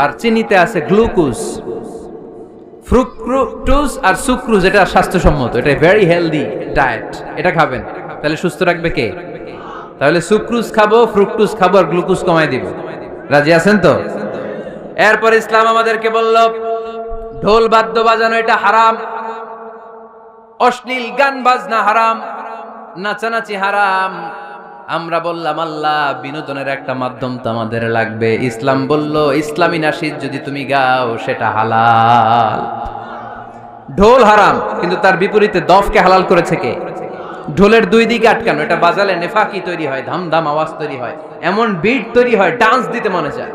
আর চিনিতে আছে গ্লুকোজ। ফ্রুকটোজ আর সুক্রোজ এটা স্বাস্থ্যসম্মত, এটা ভেরি হেলদি ডায়েট। এটা খাবেন, তাহলে সুস্থ রাখবে কে? তাহলে সুক্রোজ খাবো, ফ্রুকটোজ খাবো, আর গ্লুকোজ কমায় দিব। রাজি আছেন তো? এরপর ইসলাম আমাদেরকে বলল ঢোল বাদ্য বাজানো এটা হারাম, অশ্লীল গান বাজনা হারাম, নাচানাচি হারাম। আমরা বললাম আল্লাহ, বিনোদনের একটা মাধ্যম তো আমাদের লাগবে। ইসলাম বলল ইসলামী নাশিদ যদি তুমি গাও সেটা হালাল। ঢোল হারাম, কিন্তু তার বিপরীতে দফকে হালাল করেছে কে? ঢোলের দুই দিকে আটকানো, এটা বাজালে নেফাকি তৈরি হয়, ধামধাম আওয়াজ তৈরি হয়, এমন বিট তৈরি হয়, ডান্স দিতে মনে চায়।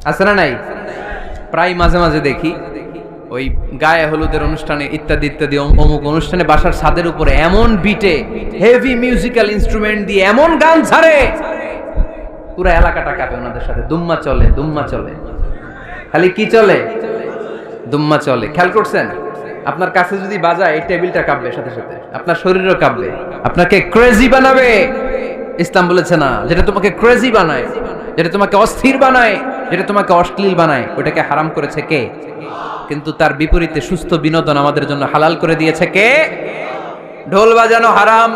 আছে না নাই? প্রায় মাঝে মাঝে দেখি ওই গায়ে হলুদের অনুষ্ঠানে ইত্যাদি ইত্যাদি অমুক অনুষ্ঠানে বাসার ছাদের উপরে এমন বিটে হেভি মিউজিক্যাল ইনস্ট্রুমেন্ট দিয়ে এমন গান ছাড়ে, পুরো এলাকাটা কাঁপে ওনাদের সাথে। দুম্মা চলে, দুম্মা চলে, খালি কি চলে? দুম্মা চলে। খেয়াল করছেন? আপনার কাছে যদি বাজায়, এই টেবিলটা কাঁপবে সাথে সাথে, আপনার শরীরও কাঁপবে, আপনাকে ক্রেজি বানাবে। ইসলাম বলেছে না, যেটা তোমাকে ক্রেজি বানায়, যেটা তোমাকে অস্থির বানায়, যেটা তোমাকে অশ্লীল বানায়, ওটাকে হারাম করেছে কে? কিন্তু তার বিপরীতে সুস্থ বিনোদন আমাদের জন্য হালাল করে দিয়েছে কে? ঢোল বাজানো হারাম,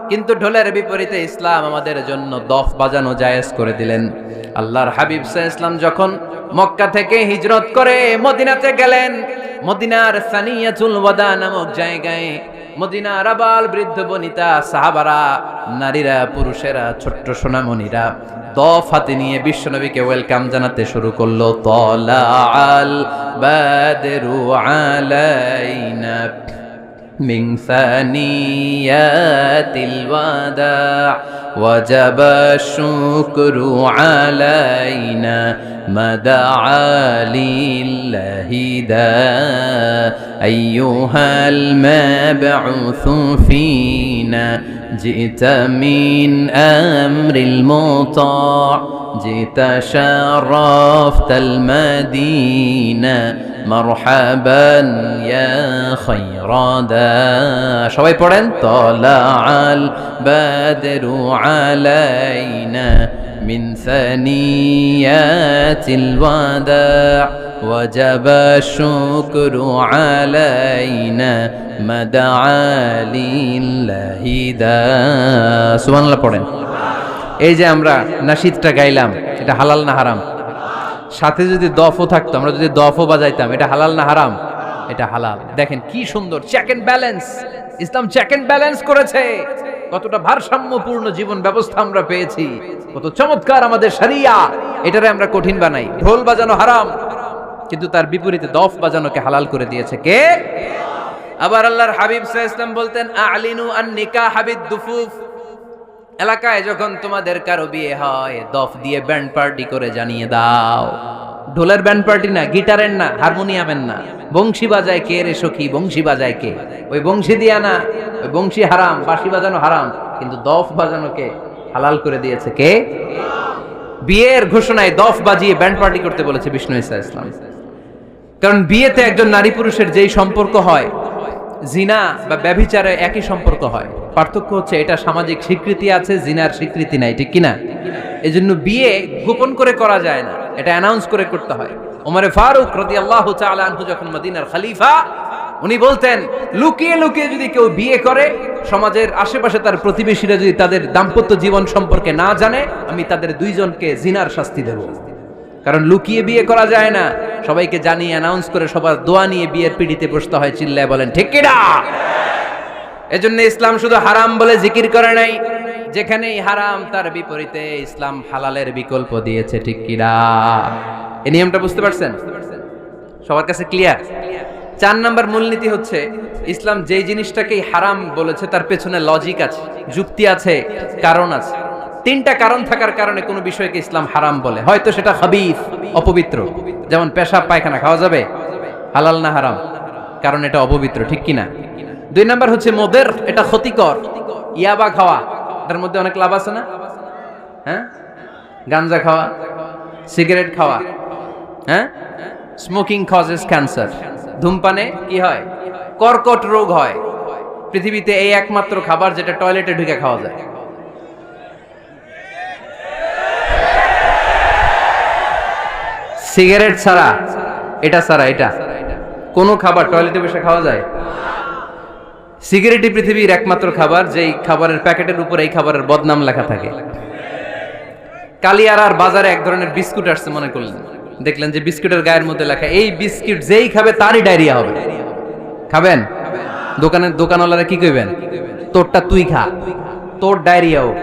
কিন্তু ঢোলের বিপরীতে ইসলাম আমাদের জন্য দফ বাজানো জায়েজ করে দিলেন। আল্লাহর হাবিব সাল্লাল্লাহু আলাইহি ওয়াসাল্লাম যখন মক্কা থেকে হিজরত করে মদিনাতে গেলেন, মদিনার সানিয়াতুল ওয়াদা নামক জায়গায় মদিনার আবাল বৃদ্ধ বনিতা, সাহাবারা, নারীরা, পুরুষেরা, ছোট্ট সোনামণিরা দফ হাতে নিয়ে বিশ্বনবীকে ওয়েলকাম জানাতে শুরু করলো। তালাআল বাদরু আলাইনা মিন সানিয়াতিল ওয়াদা وجب الشكر علينا ما دعا لله دا أيها المبعوث فينا جئت من أمر المطاع جئت شرفت المدينة مرحبا يا خير دا সবাই পড়েন طلع البدر علينا من ثنيات الوداع وجب الشكر علينا ما دعا لله دا সুবহানাল্লাহ পড়েন। এই যে আমরা নাশিদটা গাইলাম, এটা হালাল না হারাম? সাথে যদি দফও থাকতো, আমরা যদি দফও বাজাইতাম, এটা হালাল না হারাম? এটা হালাল। দেখেন কি সুন্দর চেক এন্ড ব্যালেন্স, ইসলাম চেক এন্ড ব্যালেন্স করেছে। কতটা ভারসাম্যপূর্ণ জীবন ব্যবস্থা আমরা পেয়েছি, কত চমৎকার আমাদের শরিয়া। এটারে আমরা কঠিন বানাই, ঢোল বাজানো হারাম, কিন্তু তার বিপরীতে দফ বাজানোকে হালাল করে দিয়েছে কে? আবার আল্লাহর হাবিব সাল্লাল্লাহু আলাইহি ওয়াসাল্লাম বলতেন আ'লিনু আন নিকাহ বিদ-দুফুফ, এলাকায় যখন তোমাদের কারো বিয়ে হয় দফ দিয়ে ব্যান্ড পার্টি করে জানিয়ে দাও। ঢোলের ব্যান্ড পার্টি না, গিটারের না, হারমোনিয়ামের না, বংশী বাজায় কে রে সখী, বংশী বাজায় কে? ওই বংশী দিয়া না, ওই বংশী হারাম, বাঁশি বাজানো হারাম, কিন্তু দফ বাজানোকে হালাল করে দিয়েছে কে? বিয়ের ঘোষণায় দফ বাজিয়ে ব্যান্ড পার্টি করতে বলেছে বিষ্ণু ঈসা ইসলাম। কারণ বিয়েতে একজন নারী পুরুষের যেই সম্পর্ক হয়, জিনা বা ব্যভিচারে একই সম্পর্ক হয়, পার্থক্য হচ্ছে এটা সামাজিক স্বীকৃতি আছে, জিনার স্বীকৃতি নাই, ঠিক কিনা? এজন্য বিয়ে গোপন করে করা যায় না, এটা অ্যানাউন্স করে করতে হয়। ওমরে ফারুক রাদিয়াল্লাহু তাআলা আনহু যখন মদিনার খলিফা, উনি বলতেন লুকিয়ে লুকিয়ে যদি কেউ বিয়ে করে, সমাজের আশেপাশে তার প্রতিবেশীরা যদি তাদের দাম্পত্য জীবন সম্পর্কে না জানে, আমি তাদের দুইজনকে জিনার শাস্তি দেব। কারণ লুকিয়ে বিয়ে করা যায় না, সবাইকে জানিয়ে অ্যানাউন্স করে সবার দোয়া নিয়ে বিয়ের পিড়িতে বসতে হয়। চিল্লায় বলেন ঠিক কিনা? এজন্য ইসলাম শুধু হারাম বলে জিকির করে নাই, যেখানেই হারাম তার বিপরীতে ইসলাম হালালের বিকল্প দিয়েছে, ঠিক কিনা? এই নিয়মটা বুঝতে পারছেন? সবার কাছে ক্লিয়ার? 4 নাম্বার মূলনীতি হচ্ছে ইসলাম যেই জিনিসটাকেই হারাম বলেছে তার পেছনে লজিক আছে, যুক্তি আছে, কারণ আছে। 3টা কারণ থাকার কারণে কোনো বিষয়কে ইসলাম হারাম বলে। হয়তো সেটা খাবিথ, অপবিত্র, যেমন পেশাব পায়খানা খাওয়া যাবে, হালাল না হারাম? কারণ এটা অপবিত্র, ঠিক কিনা? 2 নাম্বার হচ্ছে মুদির, এটা ক্ষতিকর। ইয়াবা খাওয়া, এটার মধ্যে অনেক লাভ আছে না? হ্যাঁ, গাঞ্জা খাওয়া, সিগারেট খাওয়া, হ্যাঁ, স্মোকিং কজেস ক্যান্সার। ধূমপানে কি হয়? কর্কট রোগ হয়। পৃথিবীতে এই একমাত্র খাবার যেটা টয়লেটে ঢুকে খাওয়া যায়। সিগারেট ছাড়া, এটা ছাড়া, এটা কোন খাবার টয়লেটে বসে খাওয়া যায়? সিগারেটই পৃথিবীর একমাত্র খাবার যেই খাবারের প্যাকেটের উপর এই খাবারের বদনাম লেখা থাকে। কালিয়ারার বাজারে এক ধরনের বিস্কুট আসছে, মনে করলেন, দেখলেন যে বিস্কুটের গায়ের মধ্যে লেখা এই বিস্কুট যেই খাবে তারই ডায়রিয়া হবে। খাবেন? দোকানওয়ালারা কি কইবেন? তোরটা তুই খা, তোর ডায়রিয়া হোক,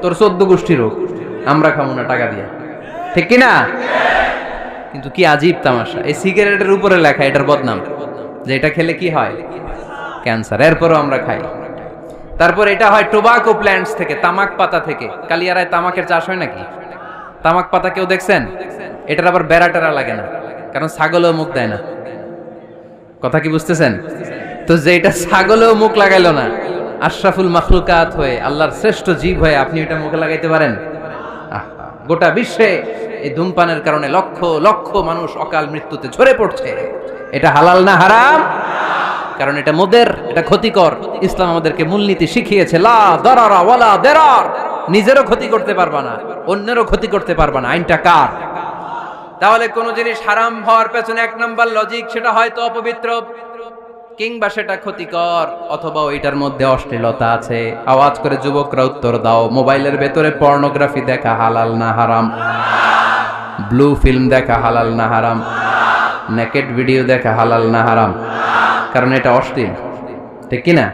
তোর 14 গোষ্ঠী হোক, আমরা খাবো না টাকা দিয়ে, ঠিক কিনা? কিন্তু কি আজীব তামাশা, এই সিগারেটের উপরে লেখা এটার বদনাম, যে এটা খেলে কি হয়? ক্যান্সার। এরপরও আমরা খাই। তারপর এটা হয় টোবাকো প্ল্যান্টস থেকে, তামাক পাতা থেকে। কালিয়ারায় তামাকের চাষ হয় নাকি? তামাক পাতা কেউ দেখছেন? এটার আবার বেড়া টেরা লাগে না, কারণ ছাগলেও মুখ দেয় না। কথা কি বুঝতেছেন? তো যে এটা ছাগলেও মুখ লাগাইলো না, আশরাফুল মাখলুকাত হয়ে, আল্লাহর শ্রেষ্ঠ জীব হয়ে আপনি এটা মুখে লাগাইতে পারেন? গোটা বিশ্বে এই ধূমপানের কারণে লক্ষ লক্ষ মানুষ অকাল মৃত্যুতে ঝরে পড়ছে। এটা হালাল না হারাম? কারণ এটা মুদির, এটা ক্ষতিকর। ইসলাম আমাদেরকে মূলনীতি শিখিয়েছে, লা দারারা ওয়ালা দিরার। নিজেরও ক্ষতি করতে পারবা না, অন্যেরও ক্ষতি করতে পারবা না। আইনটা কার? তাহলে কোন জিনিস হারাম হওয়ার পেছনে 1 নাম্বার লজিক, সেটা হয়তো অপবিত্র, কিংবা সেটা ক্ষতিকর, অথবা ওইটার মধ্যে অশ্লীলতা আছে। আওয়াজ করে যুবকরা উত্তর দাও, মোবাইলের ভেতরে পর্নোগ্রাফি দেখা হালাল না হারাম? ব্লু ফিল্ম দেখা হালাল না হারাম? নেকেড ভিডিও দেখা হালাল না হারাম? কারণ এটা অশ্লীল, ঠিক কিনা?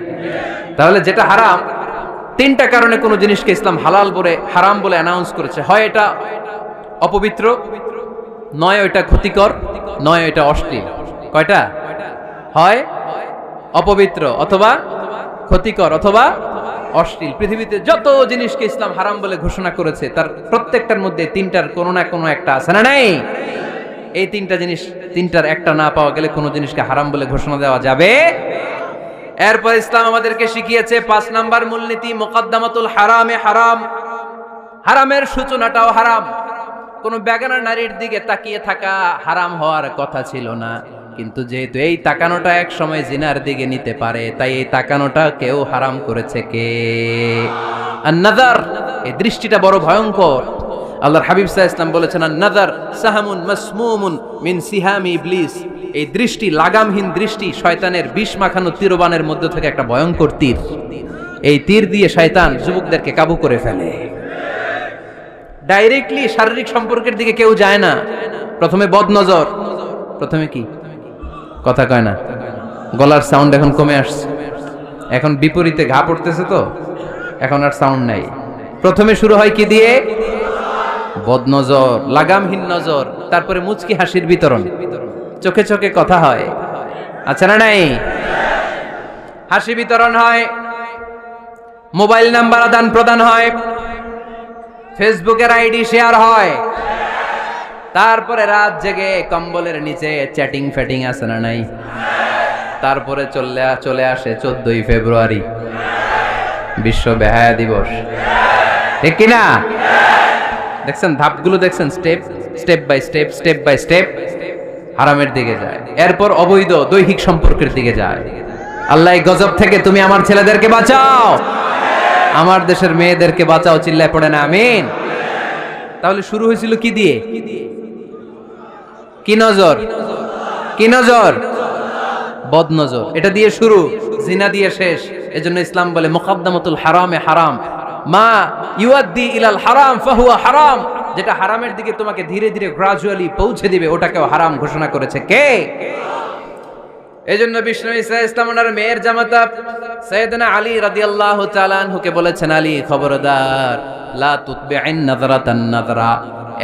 তাহলে যেটা হারাম, 3টা কারণে কোন জিনিসকে ইসলাম হালাল বলে হারাম বলে অ্যানাউন্স করেছে। হয় এটা অপবিত্র, নয় এটা ক্ষতিকর, নয় এটা অশ্লীল। কয়টা? হয় অপবিত্র, অথবা ক্ষতিকর, অথবা অশ্লীল। পৃথিবীতে যত জিনিসকে ইসলাম হারাম বলে ঘোষণা করেছে তার প্রত্যেকটার মধ্যে তিনটার কোনো না কোনো একটা আছে না নাই? এই তিনটা জিনিস, তিনটার একটা না পাওয়া গেলে কোনো জিনিসকে হারাম বলে ঘোষণা দেওয়া যাবে। এরপর ইসলাম আমাদেরকে শিখিয়েছে 5 নাম্বার মূলনীতি, মুকদ্দামাতুল হারামে হারাম। হারামের সূচনাটাও হারাম। কোন বেগানা নারীর দিকে তাকিয়ে থাকা হারাম হওয়ার কথা ছিল না, কিন্তু যেহেতু এই তাকানোটা এক সময় জিনার দিকে নিতে পারে, তাই এই তাকানোটা কেউ হারাম করেছে কে? আন-নাযার, এই দৃষ্টিটা বড় ভয়ঙ্কর। আল্লাহর হাবিব সাল্লাল্লাহু আলাইহি ওয়াসাল্লাম বলেছেন, আন-নাযার সাহামুন মাসমুমুন মিন সিহামি ইবলিস। এই দৃষ্টি, লাগামহীন দৃষ্টি, শয়তানের বিষ মাখানো তীরবানের মধ্যে থেকে একটা ভয়ঙ্কর তীর। এই তীর দিয়ে শয়তান যুবকদেরকে কাবু করে ফেলে। ডাইরেক্টলি শারীরিক সম্পর্কের দিকে কেউ যায় না। প্রথমে বদনজর, প্রথমে কি কথা কয় না, গলার সাউন্ড এখন কমে আসছে, এখন বিপরীতে ঘা পড়তেছে, তো এখন আর সাউন্ড নাই। প্রথমে শুরু হয় কি দিয়ে? বদনজর, লাগামহীন নজর। তারপরে মুচকি হাসির বিতরণ, চোখে চোখে কথা হয়, আচ্ছা না নাই? হাসি বিতরণ হয়, মোবাইল নাম্বার আদান প্রদান হয়, ফেসবুকের আইডি শেয়ার হয়, তারপরে রাত জেগে কম্বলের নিচে চ্যাটিং ফ্যাটিং আছে না নাই? তারপরে চলে আসে 14ই ফেব্রুয়ারি, বিশ্ব বেহায়া দিবস, ঠিক কিনা? দেখছেন ধাপগুলো, দেখছেন স্টেপ বাই স্টেপ হারামের দিকে যায়। এরপর অবৈধ দৈহিক সম্পর্কের দিকে যায়। আল্লাহ এই গজব থেকে তুমি আমার ছেলেদেরকে বাঁচাও, আমার দেশের মেয়েদেরকে বাঁচাও, চিল্লায় পড়ে না আমিন। তাহলে শুরু হয়েছিল কি দিয়ে? কি নজর? কি নজর? বদনজর। এটা দিয়ে শুরু, জিনা দিয়ে শেষ। এজন্য ইসলাম বলে মুকদ্দামাতুল হারামে হারাম, মা ইউআদ্দি ইলাল হারাম ফাহুয়া হারাম। যেটা হারামের দিকে তোমাকে ধীরে ধীরে গ্রাজুয়ালি পৌঁছে দিবে, ওটাকেও হারাম ঘোষণা করেছে কে? এজন্য বিষ্ণু ঈসা ইসলাম ওনার মেয়ের জামাতা সাইয়েদনা আলী রাদিয়াল্লাহু তাআলা আনহুকে বলেছেন, আলী খবরদার, লা তুতবি'ন নাযরাতান নাযরা।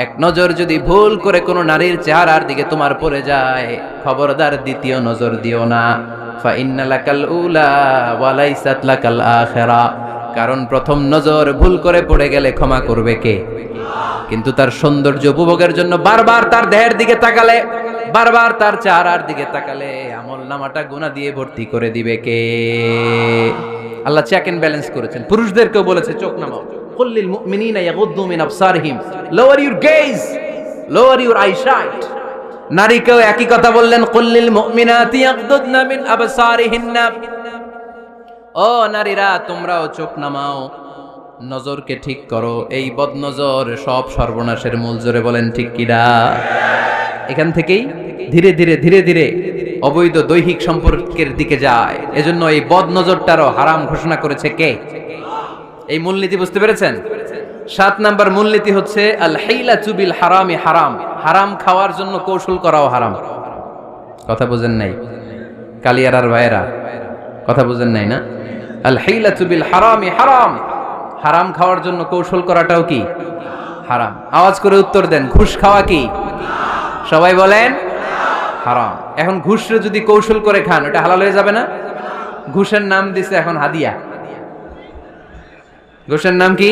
এক নজর যদি ভুল করে কোনো নারীর চেহারার দিকে তোমার পড়ে যায়, খবরদার দ্বিতীয় নজর দিও না। ফা ইন্না লাকাল উলা ওয়া লাইসাত লাকাল আখিরা। কারণ প্রথম নজর ভুল করে পড়ে গেলে ক্ষমা করবে কে? কিন্তু তার সৌন্দর্য উপভোগের জন্য বারবার তার দেহের দিকে তাকালে, বারবার তার চেহারার দিকে তাকালে আমলনামাটা গুনাহ দিয়ে ভর্তি করে দিবে কে? আল্লাহ চেক এন্ড ব্যালেন্স করেছেন। পুরুষদেরকেও বলেছে চোখ নামাও, কুল্লিল মুমিনিনা ইয়াগুদ্দু মিন আবসারিহিম, lower your gaze, lower your eyesight. নারীকেও একই কথা বললেন, কুল্লিল মুমিনাতি ইয়াগুদ্দুনা মিন আবসারিহিন্না। ও নারীরা, তোমরাও চোখ নামাও, নজরকে ঠিক করো। এই বদনজর সব সর্বনাশের মূল। জোরে বলেন ঠিক কিনা? এখান থেকেই ধীরে ধীরে অবৈধ দৈহিক সম্পর্কের দিকে যায়। এজন্য এই বদনজরটারও হারাম ঘোষণা করেছে কে? এই মূলনীতি বুঝতে পেরেছেন? 7 নাম্বার মূলনীতি হচ্ছে আল হাইলাতু বিল হারামি হারাম। হারাম খাওয়ার জন্য কৌশল করাও হারাম। কথা বুঝেন নাই কালিয়ারার ভাইয়েরা? কথা বুঝেন নাই না? আল হাইলাতু বিল হারামি হারাম। হারাম খাওয়ার জন্য কৌশল করাটাও কি হারাম? আওয়াজ করে উত্তর দেন, ঘুষ খাওয়া কি? সবাই বলেন হারাম। এখন ঘুষরে যদি কৌশল করে খান, ওটা হালাল হয়ে যাবে না? ঘুষের নাম দিছে এখন হাদিয়া। ঘুষের নাম কি?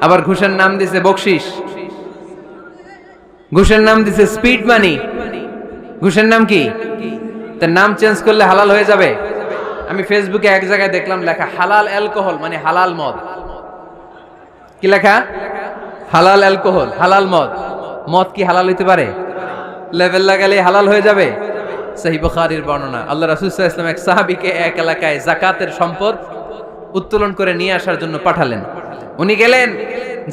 আবার ঘুষের নাম দিছে বকশিস, ঘুষের নাম দিছে স্পিড মানি। ঘুষের নাম কি? তার নাম চেঞ্জ করলে হালাল হয়ে যাবে? আমি ফেসবুকে এক জায়গায় দেখলাম লেখা হালাল অ্যালকোহল, মানে হালাল মদ। কি লেখা? হালাল অ্যালকোহল, হালাল মদ। মদ কি হালাল হইতে পারে? লেভেল লাগালে হালাল হয়ে যাবে? সহিহ বুখারীর বর্ণনা, আল্লাহ রাসূল সাল্লাল্লাহু আলাইহি ওয়াসাল্লাম এক সাহাবীকে এক এলাকায় যাকাতের সম্পদ উত্তোলন করে নিয়ে আসার জন্য পাঠালেন। উনি গেলেন,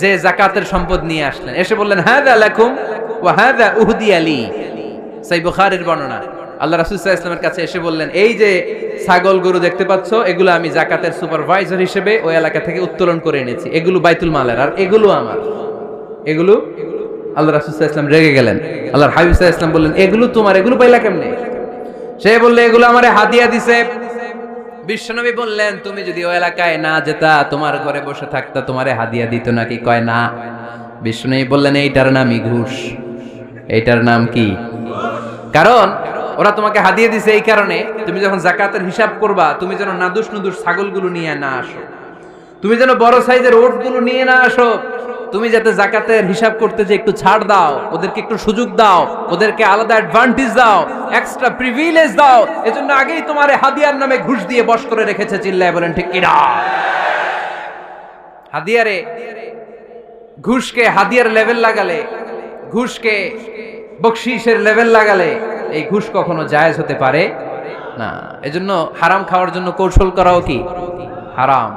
যে যাকাতের সম্পদ নিয়ে আসলেন, এসে বললেন, হাযা লাকুম ওয়া হাযা উহদিয়া লি। সহিহ বুখারীর বর্ণনা, আল্লাহ রাসূল সাল্লাল্লাহু আলাইহি ওয়াসাল্লামের কাছে এসে বললেন, এই যে ছাগল গরু দেখতে পাচ্ছ, এগুলো আমি যাকাতের সুপারভাইজার হিসেবে ওই এলাকা থেকে উত্তোলন করে এনেছি, এগুলো বাইতুল মালের, আর এগুলো আমার। এগুলো আল্লাহ রাসূল সাল্লাল্লাহু আলাইহি ওয়াসাল্লাম রেগে গেলেন। আল্লাহর হাবিব সাল্লাল্লাহু আলাইহি ওয়াসাল্লাম বললেন, এগুলো তোমার, এগুলো পাইলা কেমনে? সে বললে, এগুলো আমারে হাদিয়া দিছে। বিশ্বনবী বললেন, তুমি যদি ওই এলাকায় না যেতা, তোমার ঘরে বসে থাকতা, তোমারে হাদিয়া দিত নাকি? কয় না। বিশ্বনবী বললেন, এইটার নামই ঘুষ। এইটার নাম কি? কারণ ওরা তোমাকে হাদিয়া দিছে এই কারণে, তুমি যখন যাকাতের হিসাব করবা, তুমি যেন নাদুস নুদুস ছাগলগুলো নিয়ে না আসো। তুমি যেন বড় সাইজের ওটগুলো নিয়ে না আসো, তুমি যাতে যাকাতের হিসাব করতে যে একটু ছাড় দাও, ওদেরকে একটু সুযোগ দাও, ওদেরকে আলাদা অ্যাডভান্টেজ দাও, এক্সট্রা প্রিভিলেজ দাও, এজন্য আগেই তোমারে হাদিয়ার নামে ঘুষ দিয়ে বশ করে রেখেছে। চিল্লায় বলেন ঠিক কিনা? হাদিয়ারে ঘুষকে হাদিয়ার লেভেল লাগালে, ঘুষকে বকশিসের লেভেল লাগালে এই ঘুষ কখনো জায়েজ হতে পারে না। এজন্য হারাম খাওয়ার জন্য কৌশল করাও কি হারাম।